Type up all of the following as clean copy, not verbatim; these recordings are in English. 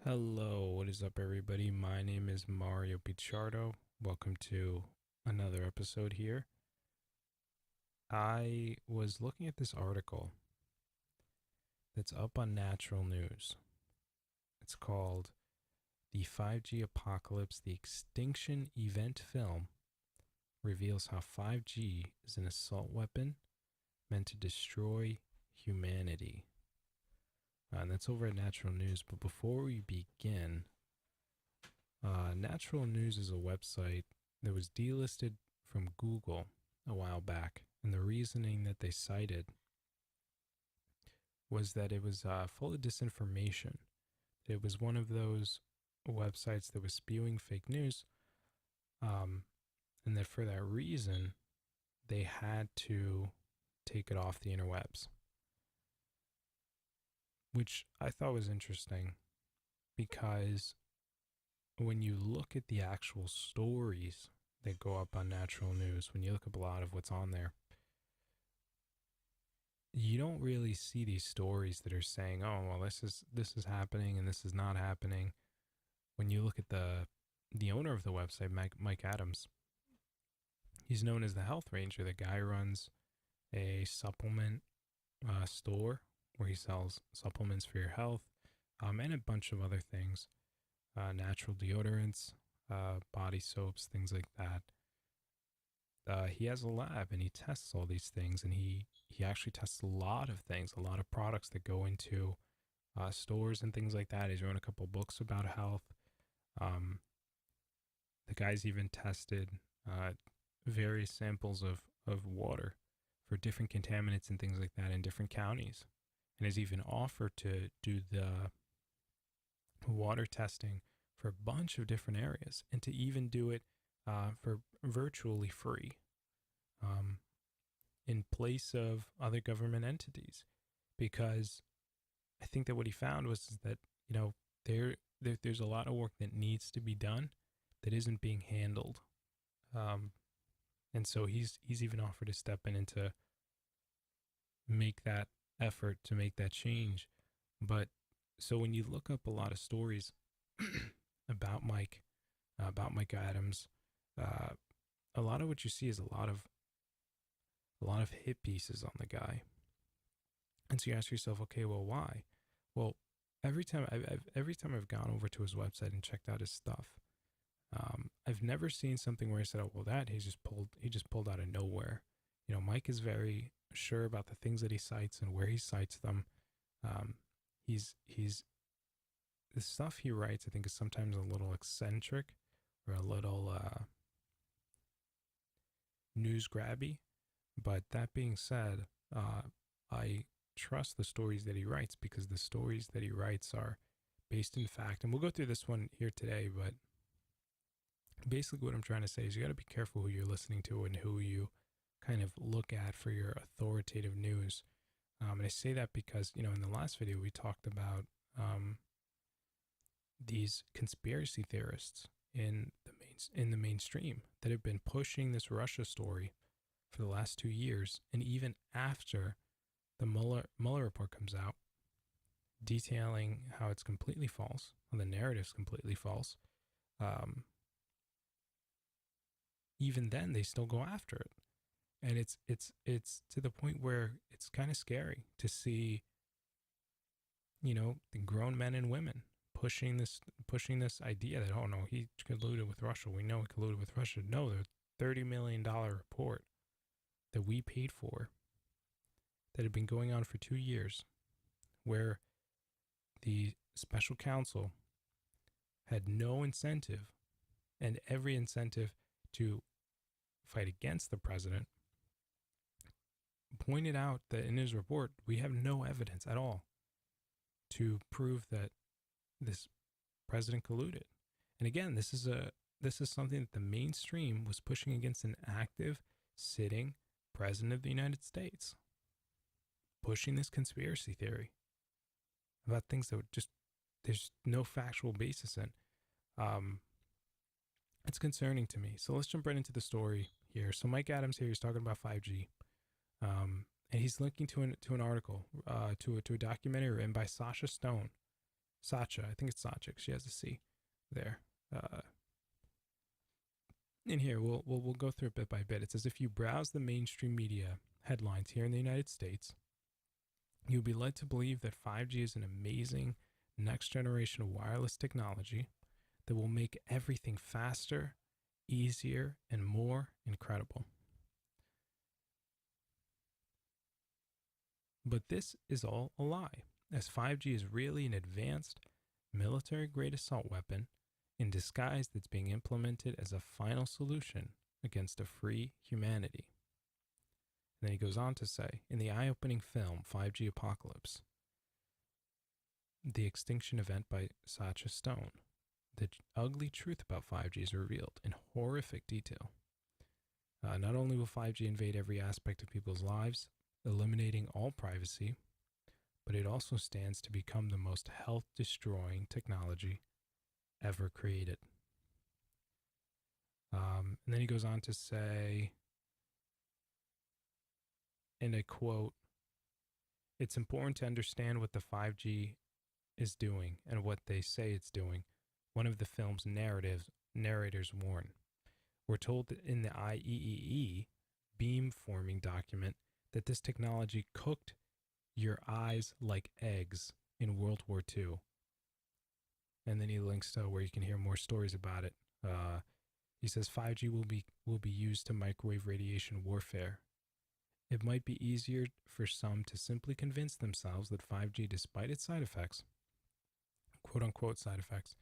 Hello, what is up, everybody? My name is Mario Pichardo. Welcome to another episode here. I was looking at this article that's up on Natural News. It's called The 5G Apocalypse, the Extinction Event Film Reveals How 5G is an Assault Weapon Meant to Destroy Humanity. And that's over at Natural News. But before we begin, Natural News is a website that was delisted from Google a while back, and the reasoning that they cited was that it was full of disinformation. It was one of those websites that was spewing fake news, and that for that reason, they had to take it off the interwebs, which I thought was interesting because when you look at the actual stories that go up on Natural News, when you look up a lot of what's on there, you don't really see these stories that are saying, "Oh, well, this is happening and this is not happening." When you look at the owner of the website, Mike Adams, he's known as the Health Ranger. The guy runs a supplement store where he sells supplements for your health, and a bunch of other things, natural deodorants, body soaps, things like that. He has a lab and he tests all these things, and he actually tests a lot of things, a lot of products that go into stores and things like that. He's written a couple books about health. The guy's even tested various samples of water for different contaminants and things like that in different counties, and has even offered to do the water testing for a bunch of different areas, and to even do it for virtually free, in place of other government entities. Because I think that what he found was that, there's a lot of work that needs to be done that isn't being handled. And so he's even offered to step in and to make that effort, to make that change. But so when you look up a lot of stories about Mike Adams, a lot of what you see is a lot of hit pieces on the guy. And so you ask yourself, okay, well, why? Well, every time I've gone over to his website and checked out his stuff, I've never seen something where he said, "Oh, well, that he just pulled out of nowhere." Mike is very sure about the things that he cites and where he cites them. He's the stuff he writes, I think, is sometimes a little eccentric or a little news grabby. But that being said, I trust the stories that he writes, because the stories that he writes are based in fact. And we'll go through this one here today, but basically what I'm trying to say is you got to be careful who you're listening to and who you kind of look at for your authoritative news. And I say that because, in the last video, we talked about these conspiracy theorists in the mainstream that have been pushing this Russia story for the last 2 years, and even after the Mueller report comes out, detailing how it's completely false, how the narrative's completely false. Even then, they still go after it, and it's to the point where it's kind of scary to see, the grown men and women pushing this idea that, oh no, he colluded with Russia. We know he colluded with Russia. No, the $30 million report that we paid for, that had been going on for 2 years, where the special counsel had no incentive and every incentive to fight against the president, pointed out that in his report, we have no evidence at all to prove that this president colluded. And again, this is something that the mainstream was pushing against an active sitting president of the United States, pushing this conspiracy theory about things that there's no factual basis in. It's concerning to me. So let's jump right into the story here. So Mike Adams here, he's talking about 5G. And he's linking to an article, to a documentary written by Sasha Stone, Sacha, I think it's Sacha. She has a C there. In here, we'll go through it bit by bit. It says if you browse the mainstream media headlines here in the United States, you'll be led to believe that 5G is an amazing next generation of wireless technology that will make everything faster, easier, and more incredible. But this is all a lie, as 5G is really an advanced military-grade assault weapon in disguise that's being implemented as a final solution against a free humanity. And then he goes on to say, in the eye-opening film 5G Apocalypse, The Extinction Event by Sacha Stone, the ugly truth about 5G is revealed in horrific detail. Not only will 5G invade every aspect of people's lives, eliminating all privacy, but it also stands to become the most health-destroying technology ever created. And then he goes on to say, in a quote, it's important to understand what the 5G is doing and what they say it's doing. One of the film's narrators warn. We're told that in the IEEE beamforming document that this technology cooked your eyes like eggs in World War II. And then he links to where you can hear more stories about it. He says 5G will be used to microwave radiation warfare. It might be easier for some to simply convince themselves that 5G, despite its side effects, quote-unquote side effects,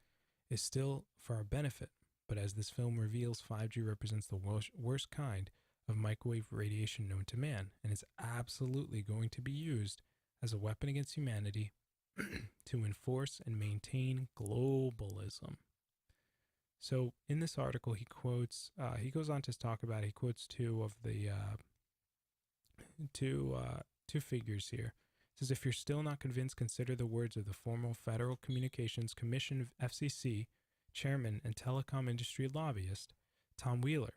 is still for our benefit. But as this film reveals, 5G represents the worst kind of microwave radiation known to man, and is absolutely going to be used as a weapon against humanity to enforce and maintain globalism. So in this article, he quotes, he goes on to talk about, he quotes two of the two figures here. It says, if you're still not convinced, consider the words of the former Federal Communications Commission FCC chairman and telecom industry lobbyist Tom Wheeler,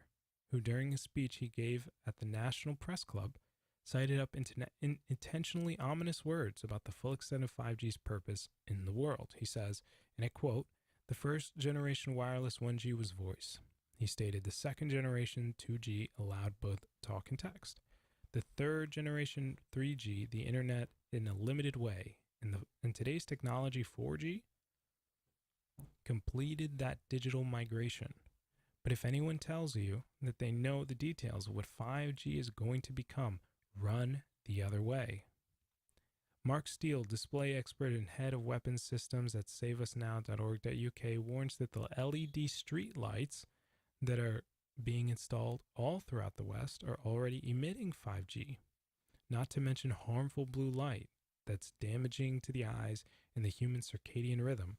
who during a speech he gave at the National Press Club cited up intentionally ominous words about the full extent of 5G's purpose in the world. He says, and I quote, the first generation wireless 1G was voice. He stated the second generation 2G allowed both talk and text. The third generation 3G, the internet in a limited way. And today's technology 4G completed that digital migration. But if anyone tells you that they know the details of what 5G is going to become, run the other way. Mark Steele, display expert and head of weapons systems at saveusnow.org.uk, warns that the LED street lights that are being installed all throughout the West are already emitting 5G, not to mention harmful blue light that's damaging to the eyes and the human circadian rhythm.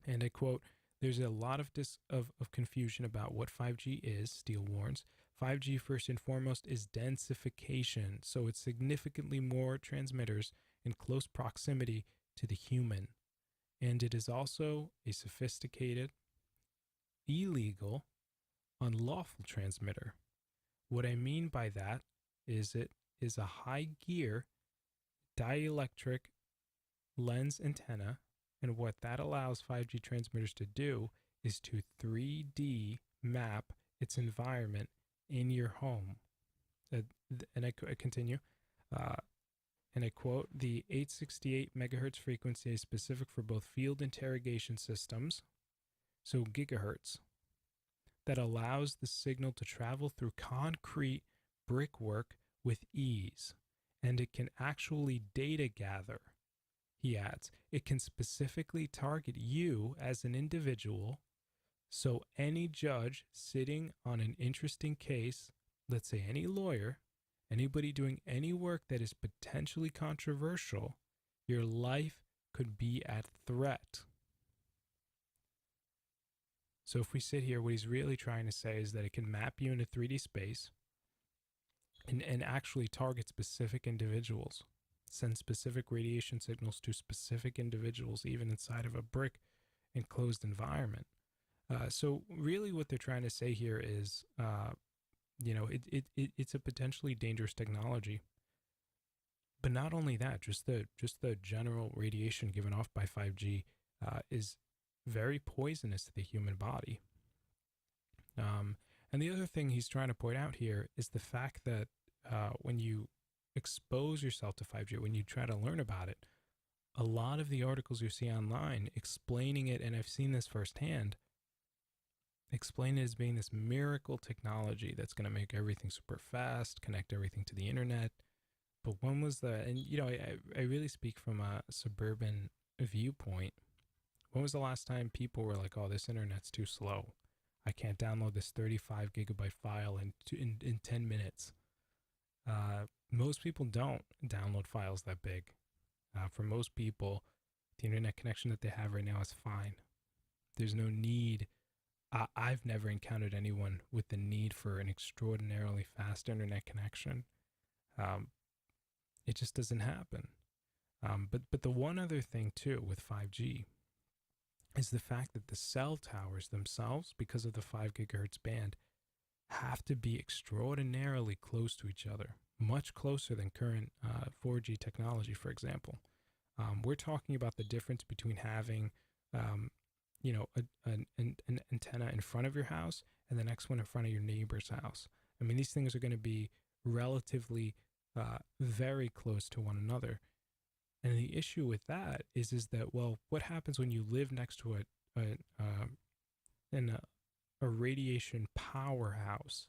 And I quote, there's a lot of confusion about what 5G is, Steele warns. 5G, first and foremost, is densification, so it's significantly more transmitters in close proximity to the human. And it is also a sophisticated, illegal, unlawful transmitter. What I mean by that is it is a high-gear dielectric lens antenna, and what that allows 5G transmitters to do is to 3D map its environment in your home. And I continue, and I quote, the 868 megahertz frequency is specific for both field interrogation systems, so gigahertz, that allows the signal to travel through concrete brickwork with ease, and it can actually data gather. He adds, it can specifically target you as an individual, so any judge sitting on an interesting case, let's say any lawyer, anybody doing any work that is potentially controversial, your life could be at threat. So if we sit here, what he's really trying to say is that it can map you in a 3D space and actually target specific individuals, send specific radiation signals to specific individuals, even inside of a brick enclosed environment. So really what they're trying to say here is, it's a potentially dangerous technology. But not only that, just the general radiation given off by 5G is very poisonous to the human body. And the other thing he's trying to point out here is the fact that when you expose yourself to 5G, when you try to learn about it, a lot of the articles you see online explaining it, and I've seen this firsthand, explain it as being this miracle technology that's going to make everything super fast, connect everything to the internet. But when was and I really speak from a suburban viewpoint. When was the last time people were like, oh, this internet's too slow? I can't download this 35 gigabyte file in 10 minutes. Most people don't download files that big. For most people, the internet connection that they have right now is fine. There's no need. I've never encountered anyone with the need for an extraordinarily fast internet connection. It just doesn't happen. But the one other thing too with 5G is the fact that the cell towers themselves, because of the 5 gigahertz band, have to be extraordinarily close to each other, much closer than current 4G technology, for example. We're talking about the difference between having, an antenna in front of your house and the next one in front of your neighbor's house. I mean, these things are going to be relatively very close to one another. And the issue with that is that, well, what happens when you live next to a radiation powerhouse?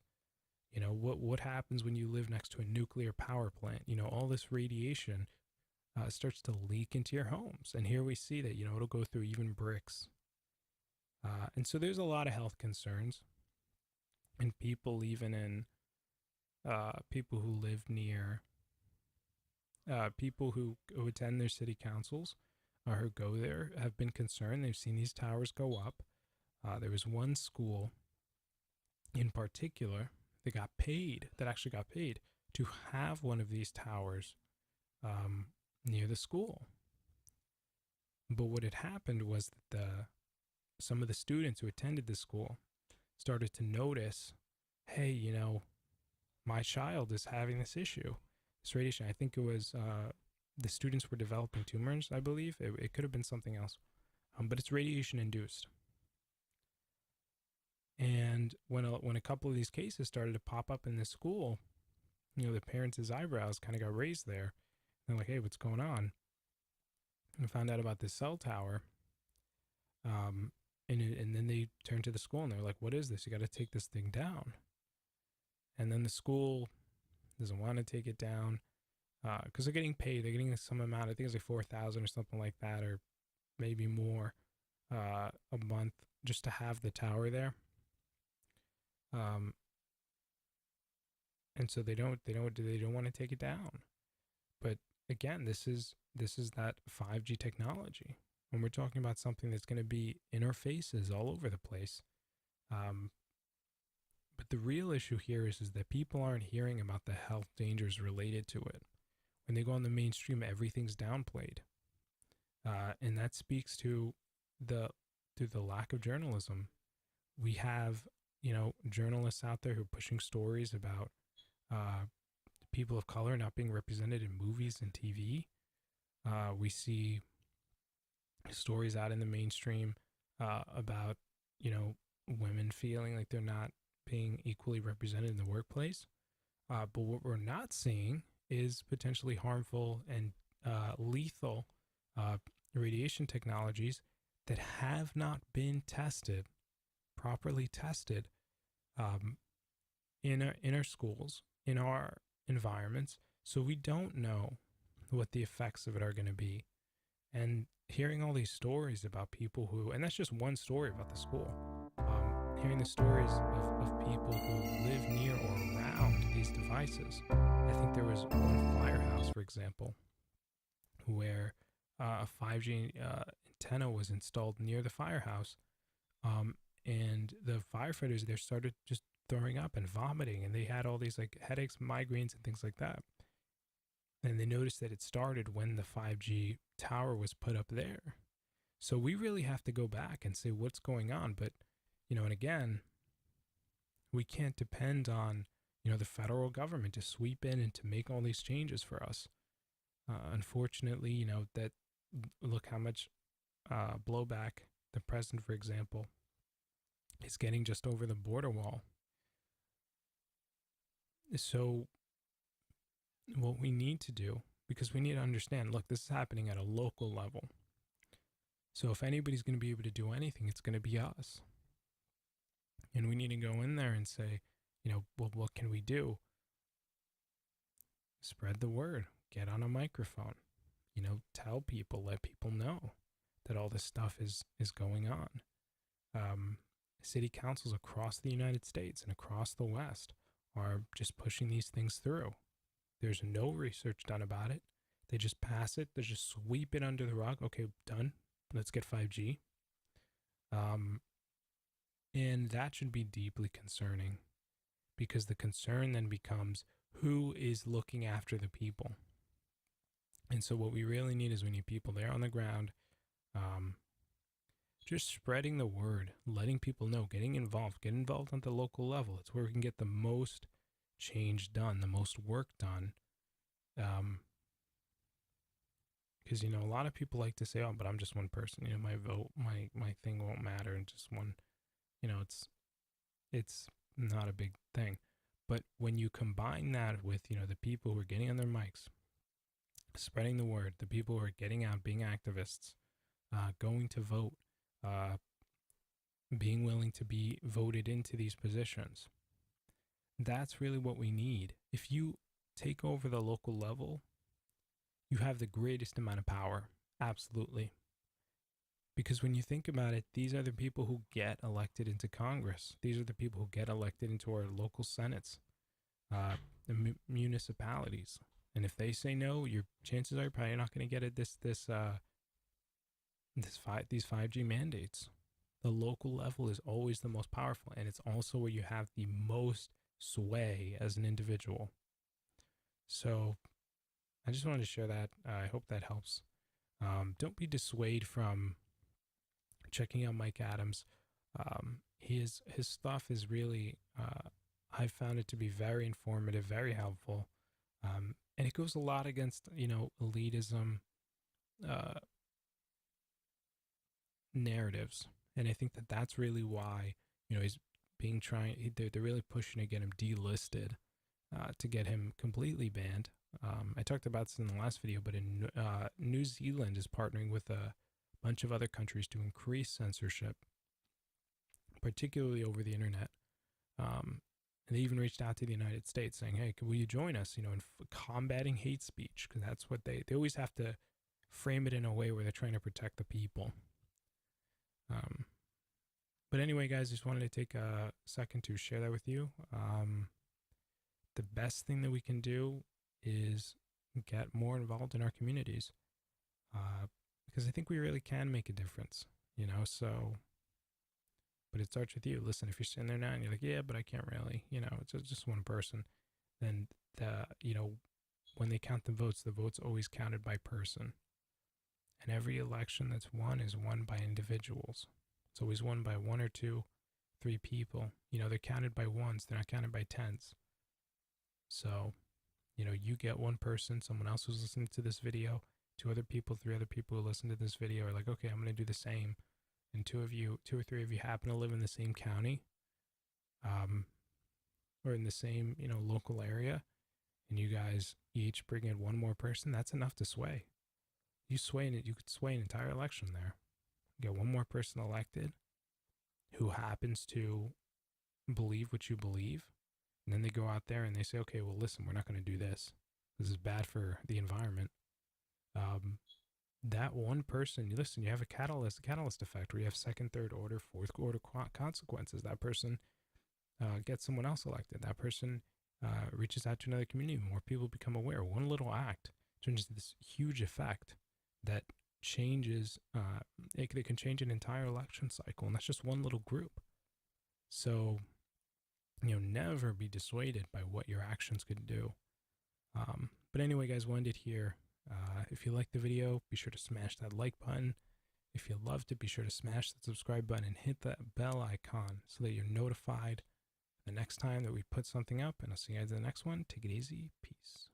What happens when you live next to a nuclear power plant? All this radiation starts to leak into your homes. And here we see that, it'll go through even bricks. And so there's a lot of health concerns. And people, even in people who live near, people who attend their city councils or who go there have been concerned. They've seen these towers go up. There was one school in particular that actually got paid to have one of these towers near the school. But what had happened was that some of the students who attended the school started to notice, hey, my child is having this issue, this radiation. I think it was the students were developing tumors, I believe. It could have been something else, but it's radiation induced. And when a couple of these cases started to pop up in the school, the parents' eyebrows kind of got raised there. They're like, hey, what's going on? And found out about this cell tower. And then they turned to the school and they're like, what is this? You got to take this thing down. And then the school doesn't want to take it down because they're getting paid. They're getting some amount. I think it's like $4,000 or something like that, or maybe more a month just to have the tower there. And so they don't want to take it down. But again, this is that 5G technology. When we're talking about something that's going to be in our faces all over the place. But the real issue here is that people aren't hearing about the health dangers related to it. When they go on the mainstream, everything's downplayed. And that speaks to the lack of journalism. We have, journalists out there who are pushing stories about people of color not being represented in movies and TV. We see stories out in the mainstream about, women feeling like they're not being equally represented in the workplace. But what we're not seeing is potentially harmful and lethal radiation technologies that have not been properly tested in our schools, in our environments. So we don't know what the effects of it are going to be. And hearing all these stories about people who, and that's just one story about the school, hearing the stories of people who live near or around these devices. I think there was one firehouse, for example, where a 5G antenna was installed near the firehouse, and the firefighters there started just throwing up and vomiting, and they had all these like headaches, migraines, and things like that. And they noticed that it started when the 5G tower was put up there. So we really have to go back and say what's going on. But, and again, we can't depend on, the federal government to sweep in and to make all these changes for us. Unfortunately, that look how much blowback the president, for example, is getting just over the border wall. So, what we need to do, because we need to understand, look, this is happening at a local level. So, if anybody's going to be able to do anything, it's going to be us. And we need to go in there and say, well, what can we do? Spread the word, get on a microphone, tell people, let people know that all this stuff is going on. City councils across the United States and across the West are just pushing these things through. There's no research done about it. They just pass it. They just sweep it under the rug. Okay, done. Let's get 5G. And that should be deeply concerning, because the concern then becomes, who is looking after the people? And so what we really need is we need people there on the ground, just spreading the word, letting people know, getting involved. Get involved on the local level. It's where we can get the most change done, the most work done. Because, a lot of people like to say, oh, but I'm just one person. My vote, my thing won't matter. And just one, it's not a big thing. But when you combine that with, the people who are getting on their mics, spreading the word, the people who are getting out, being activists, going to vote, being willing to be voted into these positions, that's really what we need. If you take over the local level, you have the greatest amount of power. Absolutely. Because when you think about it, these are the people who get elected into Congress. These are the people who get elected into our local senates, the municipalities. And if they say no, your chances are you're probably not going to get it. These 5G mandates. The local level is always the most powerful, and it's also where you have the most sway as an individual. So I just wanted to share that. I hope that helps. Don't be dissuaded from checking out Mike Adams. His stuff is really, I found it to be very informative, very helpful. And it goes a lot against, elitism narratives. And I think that that's really why, he's they're really pushing to get him delisted, to get him completely banned. I talked about this in the last video, but in New Zealand is partnering with a bunch of other countries to increase censorship, particularly over the internet. And they even reached out to the United States saying, hey, will you join us, in combating hate speech? Because that's what they always have to frame it in a way where they're trying to protect the people. But anyway, guys, just wanted to take a second to share that with you. The best thing that we can do is get more involved in our communities, because I think we really can make a difference, so, but it starts with you. Listen, if you're sitting there now and you're like, yeah, but I can't really, it's just one person, then when they count the votes always counted by person. And every election that's won is won by individuals. It's always won by 1 or 2, 3 people. They're counted by ones. They're not counted by tens. So, you get one person, someone else who's listening to this video, 2 other people, 3 other people who listen to this video are like, okay, I'm going to do the same. And 2 or 3 of you happen to live in the same county, or in the same, local area, and you guys each bring in one more person, that's enough to sway. You could sway an entire election there. Get one more person elected who happens to believe what you believe, and then they go out there and they say, okay, well, listen, we're not going to do this. This is bad for the environment. That one person, listen, you have a catalyst effect where you have second, third order, fourth order consequences. That person gets someone else elected. That person reaches out to another community. More people become aware. One little act turns into this huge effect that changes, it can change an entire election cycle, and that's just one little group. So, never be dissuaded by what your actions could do. But anyway, guys, we'll end it here. If you liked the video, be sure to smash that like button. If you loved it, be sure to smash that subscribe button and hit that bell icon so that you're notified the next time that we put something up. And I'll see you guys in the next one. Take it easy. Peace.